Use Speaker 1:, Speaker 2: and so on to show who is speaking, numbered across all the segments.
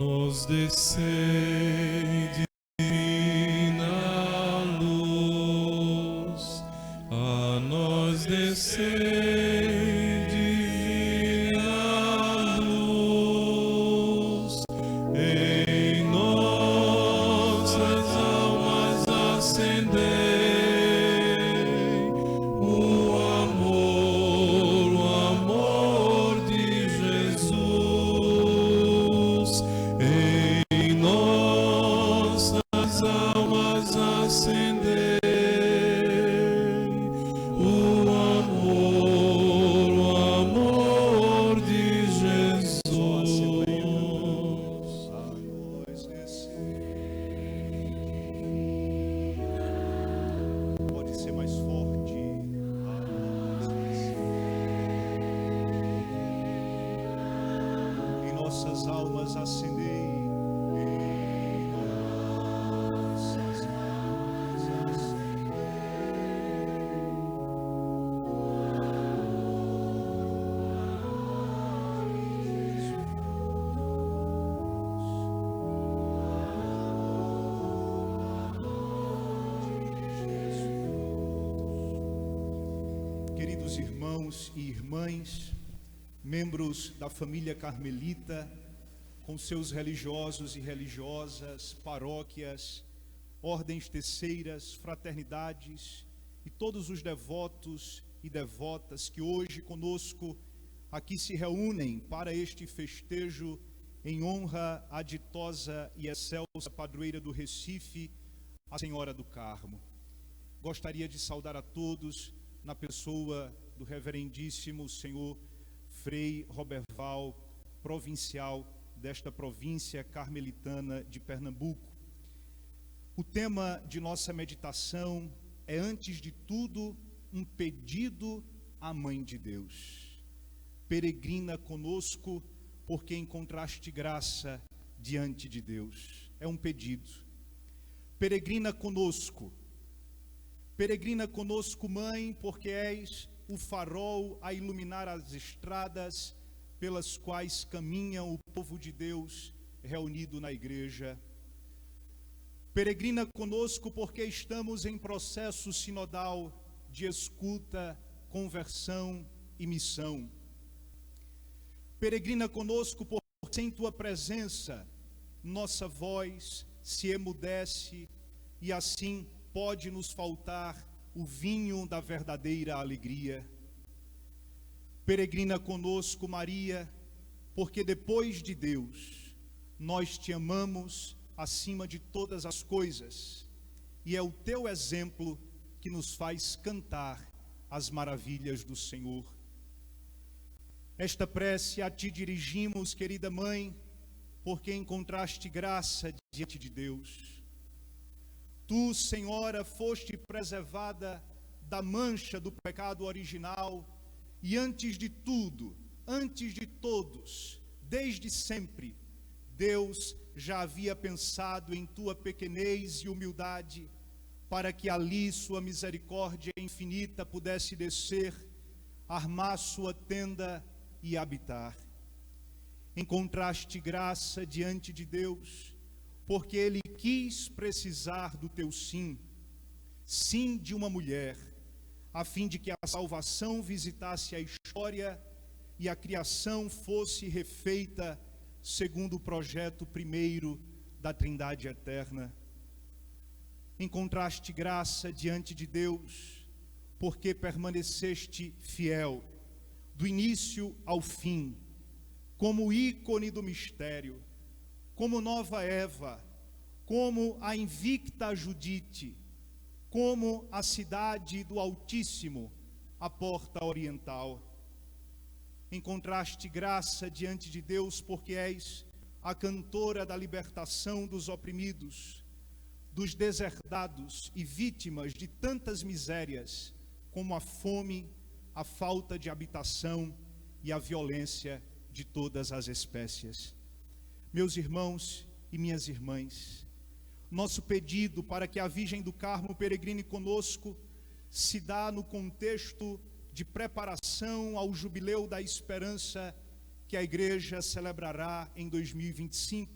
Speaker 1: nos descei divina luz, a nós descei divina luz, em nossas almas acendei o amor de Jesus, em nossas almas acendei o amor de Jesus.
Speaker 2: Pode ser mais forte. Em nossas almas acendei. Em nossas almas Queridos irmãos e irmãs, membros da família carmelita, com seus religiosos e religiosas, paróquias, ordens terceiras, fraternidades e todos os devotos e devotas que hoje conosco aqui se reúnem para este festejo em honra à ditosa e excelsa padroeira do Recife, a Senhora do Carmo. Gostaria de saudar a todos na pessoa do reverendíssimo senhor Frei Roberval, provincial desta província carmelitana de Pernambuco. O tema de nossa meditação é, antes de tudo, um pedido à Mãe de Deus. Peregrina conosco, porque encontraste graça diante de Deus. É um pedido. Peregrina conosco, Mãe, porque és o farol a iluminar as estradas pelas quais caminha o povo de Deus reunido na igreja. Peregrina conosco, porque estamos em processo sinodal de escuta, conversão e missão. Peregrina conosco, porque sem tua presença nossa voz se emudece e assim pode nos faltar o vinho da verdadeira alegria. Peregrina conosco, Maria, porque depois de Deus, nós te amamos acima de todas as coisas, e é o teu exemplo que nos faz cantar as maravilhas do Senhor. Esta prece a ti dirigimos, querida Mãe, porque encontraste graça diante de Deus. Tu, Senhora, foste preservada da mancha do pecado original e antes de tudo, antes de todos, desde sempre, Deus já havia pensado em tua pequenez e humildade para que ali sua misericórdia infinita pudesse descer, armar sua tenda e habitar. Encontraste graça diante de Deus, porque Ele quis precisar do teu sim, sim de uma mulher, a fim de que a salvação visitasse a história e a criação fosse refeita segundo o projeto primeiro da Trindade Eterna. Encontraste graça diante de Deus, porque permaneceste fiel, do início ao fim, como ícone do mistério, como nova Eva, como a invicta Judite, como a cidade do Altíssimo, a porta oriental. Encontraste graça diante de Deus, porque és a cantora da libertação dos oprimidos, dos deserdados e vítimas de tantas misérias, como a fome, a falta de habitação e a violência de todas as espécies. Meus irmãos e minhas irmãs, nosso pedido para que a Virgem do Carmo peregrine conosco se dá no contexto de preparação ao Jubileu da Esperança que a Igreja celebrará em 2025,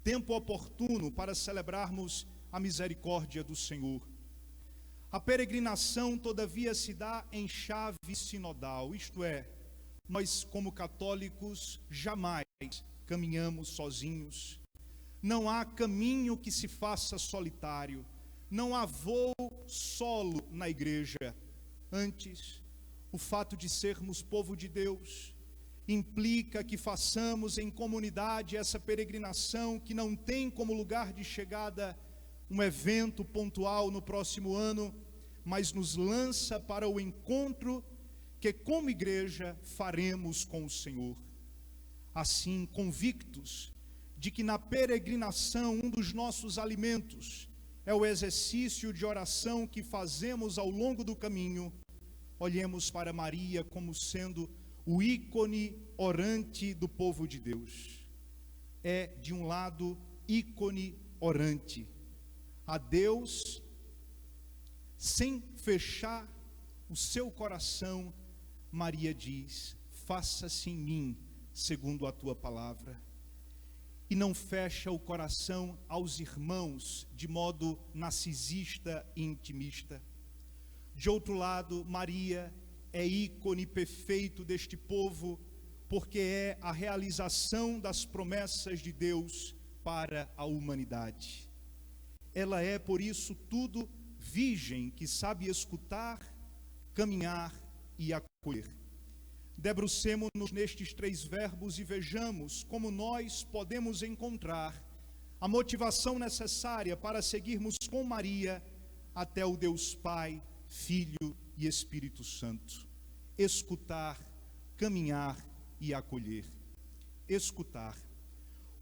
Speaker 2: tempo oportuno para celebrarmos a misericórdia do Senhor. A peregrinação, todavia, se dá em chave sinodal, isto é, nós, como católicos, jamais caminhamos sozinhos. Não há caminho que se faça solitário, não há voo solo na igreja. Antes, o fato de sermos povo de Deus implica que façamos em comunidade essa peregrinação que não tem como lugar de chegada um evento pontual no próximo ano, mas nos lança para o encontro que, como igreja, faremos com o Senhor. Assim, convictos de que na peregrinação um dos nossos alimentos é o exercício de oração que fazemos ao longo do caminho, olhemos para Maria como sendo o ícone orante do povo de Deus. É, de um lado, ícone orante. A Deus, sem fechar o seu coração, Maria diz: faça-se em mim segundo a tua palavra. E não fecha o coração aos irmãos de modo narcisista e intimista. De outro lado, Maria é ícone perfeito deste povo, porque é a realização das promessas de Deus para a humanidade. Ela é, por isso tudo, virgem que sabe escutar, caminhar e acolher. Debrucemo-nos nestes 3 verbos e vejamos como nós podemos encontrar a motivação necessária para seguirmos com Maria até o Deus Pai, Filho e Espírito Santo. Escutar, caminhar e acolher. Escutar.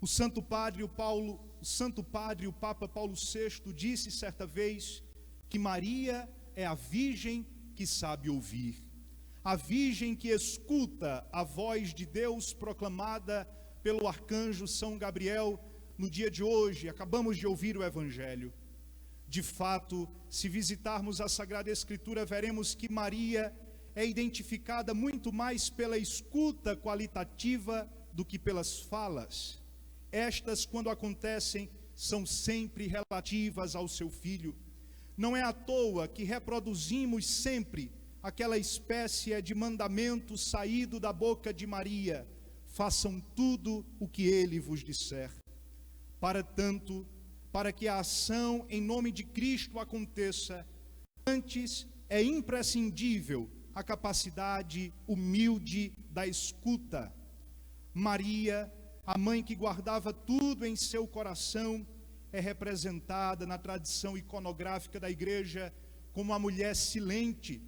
Speaker 2: O Santo Padre, o Papa Paulo VI, disse certa vez que Maria é a virgem que sabe ouvir, a virgem que escuta a voz de Deus proclamada pelo arcanjo São Gabriel no dia de hoje. Acabamos de ouvir o Evangelho. De fato, se visitarmos a Sagrada Escritura, veremos que Maria é identificada muito mais pela escuta qualitativa do que pelas falas. Estas, quando acontecem, são sempre relativas ao seu filho. Não é à toa que reproduzimos sempre aquela espécie de mandamento saído da boca de Maria: façam tudo o que ele vos disser. Para que a ação em nome de Cristo aconteça, antes é imprescindível a capacidade humilde da escuta. Maria, a mãe que guardava tudo em seu coração, é representada na tradição iconográfica da igreja como uma mulher silente,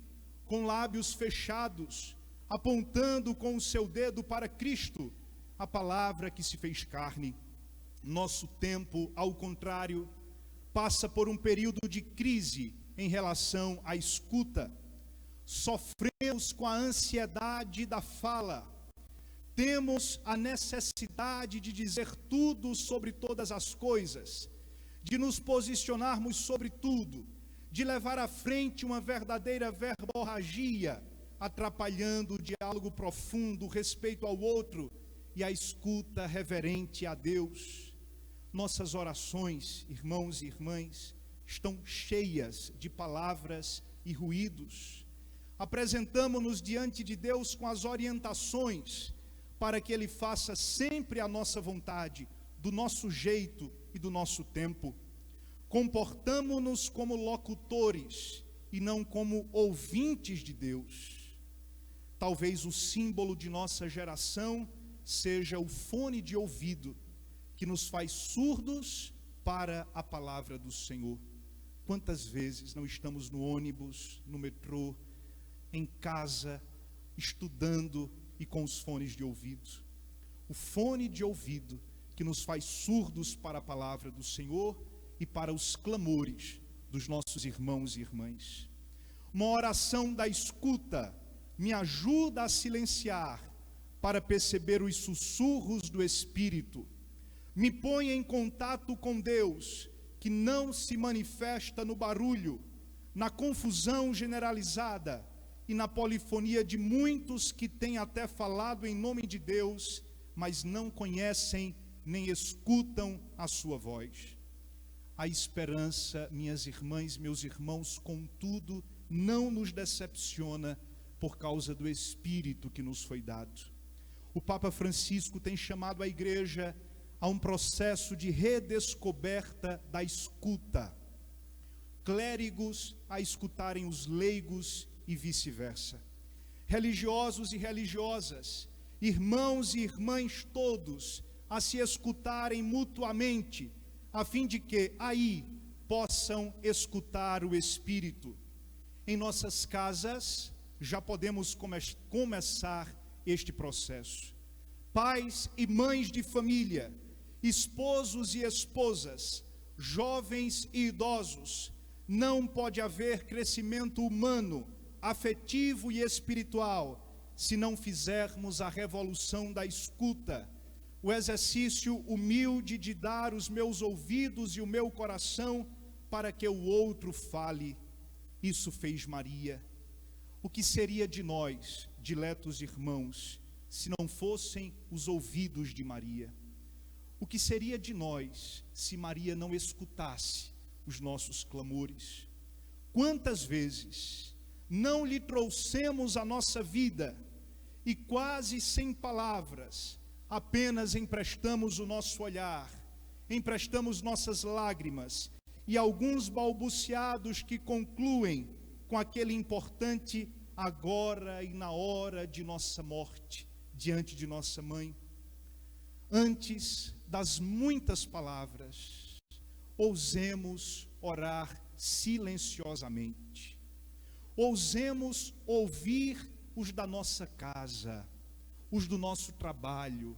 Speaker 2: com lábios fechados, apontando com o seu dedo para Cristo, a palavra que se fez carne. Nosso tempo, ao contrário, passa por um período de crise em relação à escuta. Sofremos com a ansiedade da fala. Temos a necessidade de dizer tudo sobre todas as coisas, de nos posicionarmos sobre tudo, de levar à frente uma verdadeira verborragia, atrapalhando o diálogo profundo, o respeito ao outro e a escuta reverente a Deus. Nossas orações, irmãos e irmãs, estão cheias de palavras e ruídos. Apresentamo-nos diante de Deus com as orientações para que Ele faça sempre a nossa vontade, do nosso jeito e do nosso tempo. Comportamo-nos como locutores e não como ouvintes de Deus. Talvez o símbolo de nossa geração seja o fone de ouvido, que nos faz surdos para a palavra do Senhor. Quantas vezes não estamos no ônibus, no metrô, em casa, estudando e com os fones de ouvido? O fone de ouvido que nos faz surdos para a palavra do Senhor e para os clamores dos nossos irmãos e irmãs. Uma oração da escuta me ajuda a silenciar para perceber os sussurros do Espírito. Me põe em contato com Deus, que não se manifesta no barulho, na confusão generalizada e na polifonia de muitos que têm até falado em nome de Deus, mas não conhecem nem escutam a sua voz. A esperança, minhas irmãs, meus irmãos, contudo, não nos decepciona por causa do Espírito que nos foi dado. O Papa Francisco tem chamado a igreja a um processo de redescoberta da escuta. Clérigos a escutarem os leigos e vice-versa. Religiosos e religiosas, irmãos e irmãs todos, a se escutarem mutuamente, a fim de que aí possam escutar o Espírito. Em nossas casas já podemos começar este processo. Pais e mães de família, esposos e esposas, jovens e idosos, não pode haver crescimento humano, afetivo e espiritual, se não fizermos a revolução da escuta, o exercício humilde de dar os meus ouvidos e o meu coração para que o outro fale. Isso fez Maria. O que seria de nós, diletos irmãos, se não fossem os ouvidos de Maria? O que seria de nós se Maria não escutasse os nossos clamores? Quantas vezes não lhe trouxemos a nossa vida e quase sem palavras, apenas emprestamos o nosso olhar, emprestamos nossas lágrimas e alguns balbuciados que concluem com aquele importante agora e na hora de nossa morte, diante de nossa mãe. Antes das muitas palavras, ousemos orar silenciosamente. Ousemos ouvir os da nossa casa, os do nosso trabalho,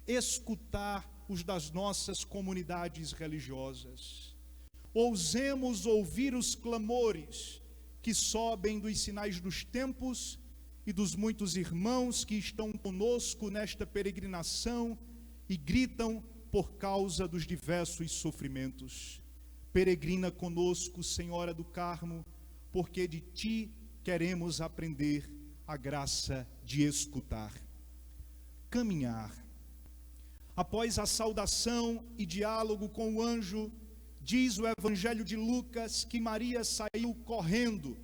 Speaker 2: escutar os das nossas comunidades religiosas. Ousemos ouvir os clamores que sobem dos sinais dos tempos e dos muitos irmãos que estão conosco nesta peregrinação e gritam por causa dos diversos sofrimentos. Peregrina conosco, Senhora do Carmo, porque de Ti queremos aprender a graça de escutar. Caminhar. Após a saudação e diálogo com o anjo, diz o Evangelho de Lucas que Maria saiu correndo,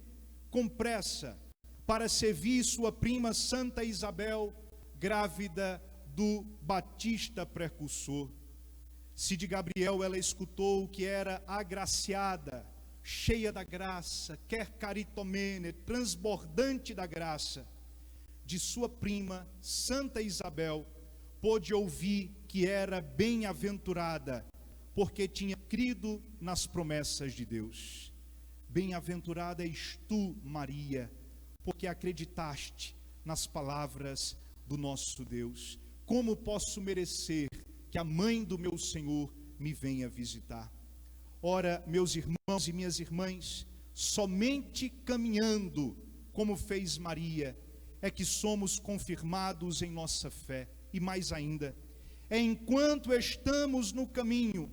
Speaker 2: com pressa, para servir sua prima Santa Isabel, grávida do Batista precursor. Se de Gabriel ela escutou que era agraciada, cheia da graça, quer caritomene, transbordante da graça, de sua prima Santa Isabel, pôde ouvir que era bem-aventurada, porque tinha crido nas promessas de Deus. Bem-aventurada és tu, Maria, porque acreditaste nas palavras do nosso Deus. Como posso merecer que a mãe do meu Senhor me venha visitar? Ora, meus irmãos e minhas irmãs, somente caminhando, como fez Maria, é que somos confirmados em nossa fé. E mais ainda, é enquanto estamos no caminho,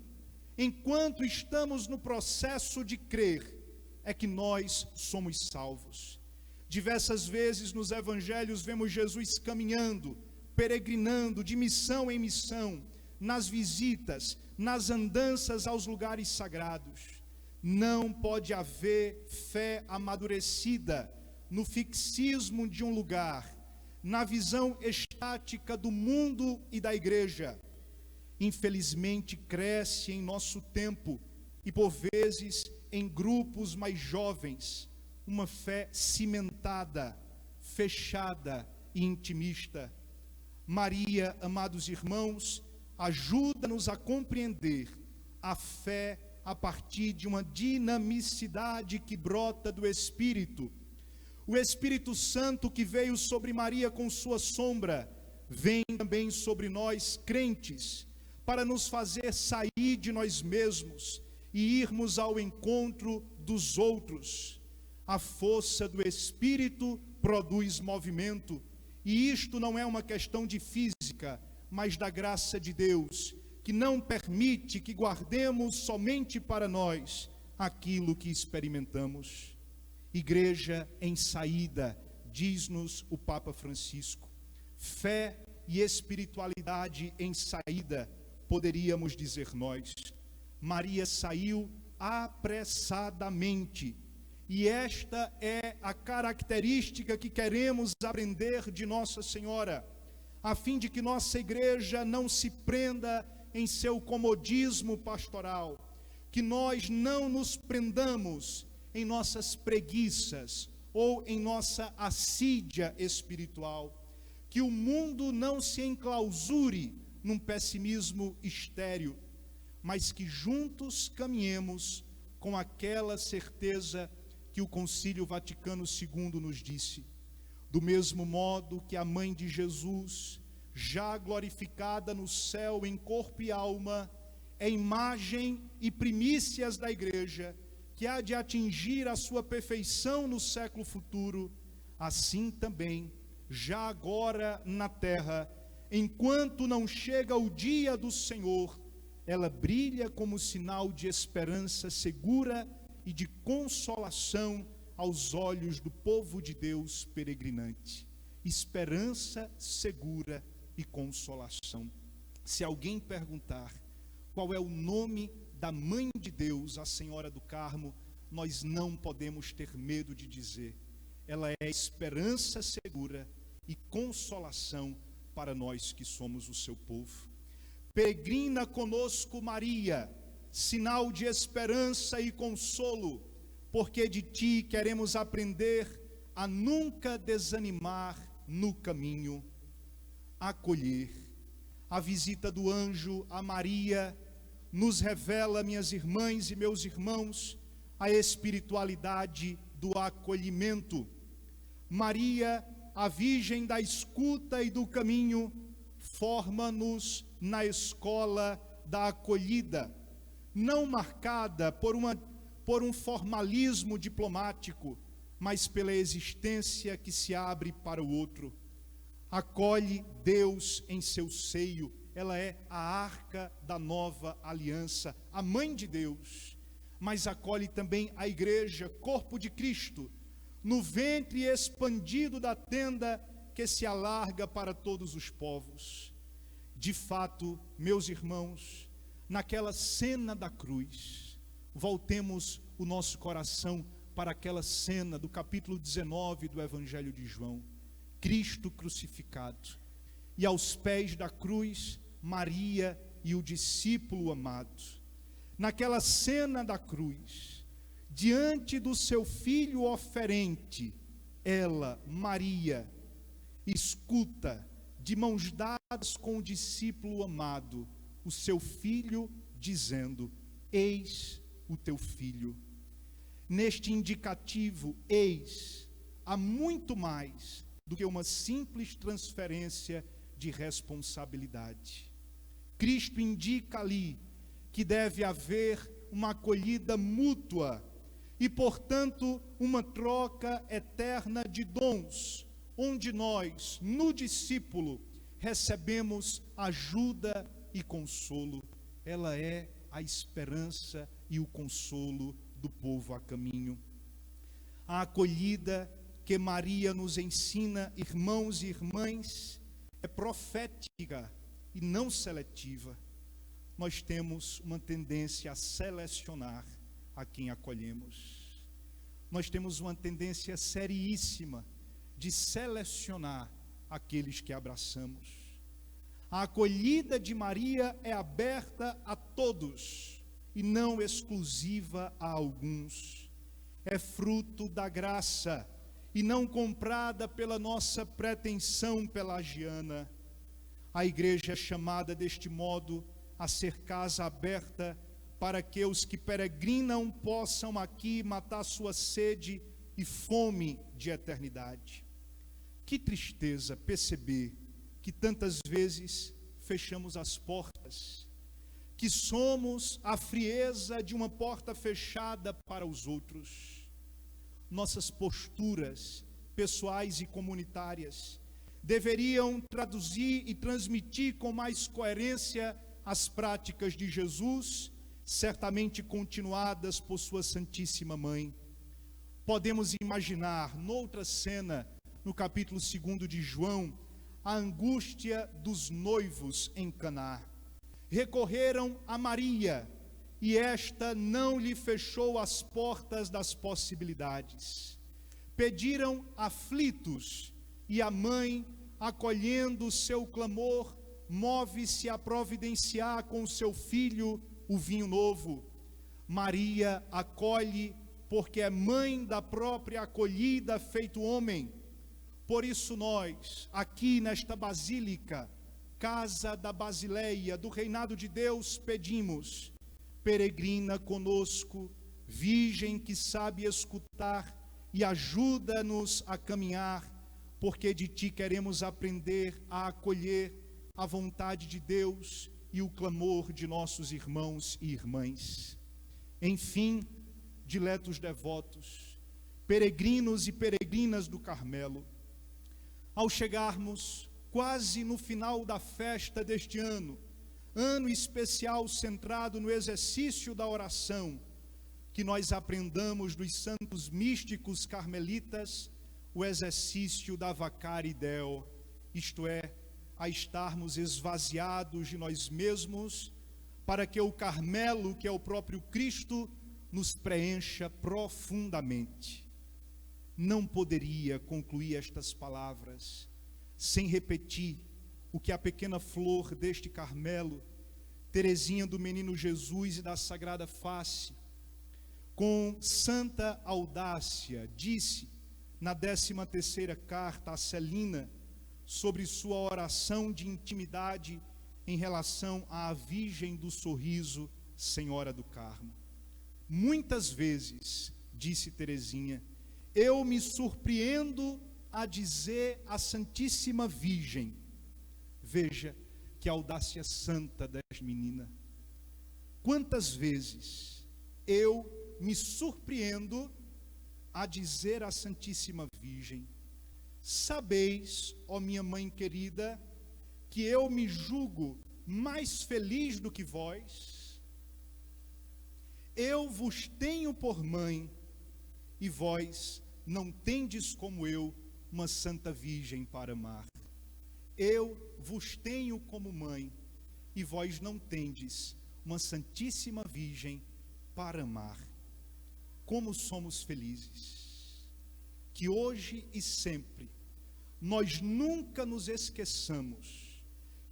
Speaker 2: enquanto estamos no processo de crer, é que nós somos salvos. Diversas vezes nos evangelhos vemos Jesus caminhando, peregrinando de missão em missão, nas visitas, nas andanças aos lugares sagrados. Não pode haver fé amadurecida no fixismo de um lugar, na visão estática do mundo e da igreja. Infelizmente cresce em nosso tempo e por vezes em grupos mais jovens uma fé cimentada, fechada e intimista. Maria, amados irmãos, ajuda-nos a compreender a fé a partir de uma dinamicidade que brota do Espírito. O Espírito Santo que veio sobre Maria com sua sombra, vem também sobre nós crentes, para nos fazer sair de nós mesmos e irmos ao encontro dos outros. A força do Espírito produz movimento, e isto não é uma questão de física, mas da graça de Deus, que não permite que guardemos somente para nós aquilo que experimentamos. Igreja em saída, diz-nos o Papa Francisco. Fé e espiritualidade em saída, poderíamos dizer nós. Maria saiu apressadamente, e esta é a característica que queremos aprender de Nossa Senhora, a fim de que nossa igreja não se prenda em seu comodismo pastoral, que nós não nos prendamos em nossas preguiças ou em nossa assídia espiritual, que o mundo não se enclausure num pessimismo estéril, mas que juntos caminhemos com aquela certeza que o Concílio Vaticano II nos disse. Do mesmo modo que a mãe de Jesus, já glorificada no céu em corpo e alma, é imagem e primícias da igreja, que há de atingir a sua perfeição no século futuro, assim também, já agora na terra, enquanto não chega o dia do Senhor, ela brilha como sinal de esperança segura e de consolação aos olhos do povo de Deus peregrinante. Esperança segura e consolação. Se alguém perguntar qual é o nome da Mãe de Deus, a Senhora do Carmo, nós não podemos ter medo de dizer: ela é esperança segura e consolação para nós que somos o seu povo. Peregrina conosco, Maria, sinal de esperança e consolo, porque de ti queremos aprender a nunca desanimar no caminho, acolher. A visita do anjo a Maria nos revela, minhas irmãs e meus irmãos, a espiritualidade do acolhimento. Maria, a Virgem da escuta e do caminho, forma-nos na escola da acolhida, não marcada por um formalismo diplomático, mas pela existência que se abre para o outro. Acolhe Deus em seu seio, ela é a arca da nova aliança, a mãe de Deus, mas acolhe também a igreja, corpo de Cristo, no ventre expandido da tenda que se alarga para todos os povos. De fato, meus irmãos, naquela cena da cruz, voltemos o nosso coração para aquela cena do capítulo 19 do Evangelho de João. Cristo crucificado, e aos pés da cruz, Maria e o discípulo amado. Naquela cena da cruz, diante do seu filho oferente, ela, Maria, escuta, de mãos dadas com o discípulo amado, o seu filho dizendo: eis o teu filho. Neste indicativo, eis, há muito mais do que uma simples transferência de responsabilidade. Cristo indica ali que deve haver uma acolhida mútua e, portanto, uma troca eterna de dons, onde nós, no discípulo, recebemos ajuda e consolo. Ela é a esperança e o consolo do povo a caminho. A acolhida que Maria nos ensina, irmãos e irmãs, é profética e não seletiva. Nós temos uma tendência a selecionar a quem acolhemos. Nós temos uma tendência seríssima de selecionar aqueles que abraçamos. A acolhida de Maria é aberta a todos e não exclusiva a alguns. É fruto da graça e não comprada pela nossa pretensão pelagiana. A igreja é chamada deste modo a ser casa aberta para que os que peregrinam possam aqui matar sua sede e fome de eternidade. Que tristeza perceber que tantas vezes fechamos as portas, que somos a frieza de uma porta fechada para os outros. Nossas posturas pessoais e comunitárias deveriam traduzir e transmitir com mais coerência as práticas de Jesus, certamente continuadas por sua Santíssima Mãe. Podemos imaginar, noutra cena, no capítulo 2 de João, a angústia dos noivos em Caná. recorreram a Maria, e esta não lhe fechou as portas das possibilidades. Pediram aflitos, e a mãe, acolhendo o seu clamor, move-se a providenciar com o seu filho o vinho novo. Maria acolhe, porque é mãe da própria acolhida feito homem. Por isso nós, aqui nesta basílica, casa da Basileia, do reinado de Deus, pedimos: peregrina conosco, virgem que sabe escutar, e ajuda-nos a caminhar, porque de ti queremos aprender a acolher a vontade de Deus e o clamor de nossos irmãos e irmãs. Enfim, diletos devotos, peregrinos e peregrinas do Carmelo, ao chegarmos quase no final da festa deste ano especial centrado no exercício da oração, que nós aprendamos dos santos místicos carmelitas o exercício da vacare deo, isto é, a estarmos esvaziados de nós mesmos, para que o Carmelo, que é o próprio Cristo, nos preencha profundamente. Não poderia concluir estas palavras sem repetir o que a pequena flor deste Carmelo, Teresinha do Menino Jesus e da Sagrada Face, com santa audácia, disse na 13ª carta a Celina, sobre sua oração de intimidade em relação à Virgem do Sorriso, Senhora do Carmo. Muitas vezes, disse Teresinha, eu me surpreendo a dizer à Santíssima Virgem. Veja que audácia santa desta menina. Quantas vezes eu me surpreendo a dizer à Santíssima Virgem: sabeis, ó minha mãe querida, que eu me julgo mais feliz do que vós. Eu vos tenho por mãe, e vós não tendes como eu uma santa virgem para amar. Eu vos tenho como mãe, e vós não tendes uma santíssima virgem para amar. Como somos felizes que hoje e sempre nós nunca nos esqueçamos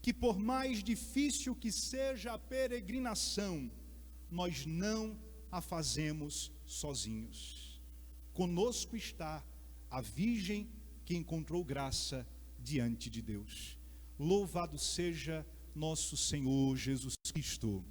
Speaker 2: que, por mais difícil que seja a peregrinação, nós não a fazemos sozinhos. Conosco está a Virgem que encontrou graça diante de Deus. Louvado seja nosso Senhor Jesus Cristo.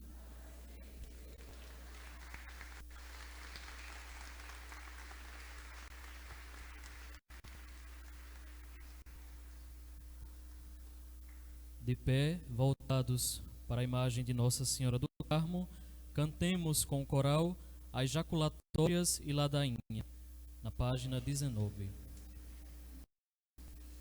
Speaker 3: De pé, voltados para a imagem de Nossa Senhora do Carmo, cantemos com o coral as jaculatórias e ladainha, na página 19.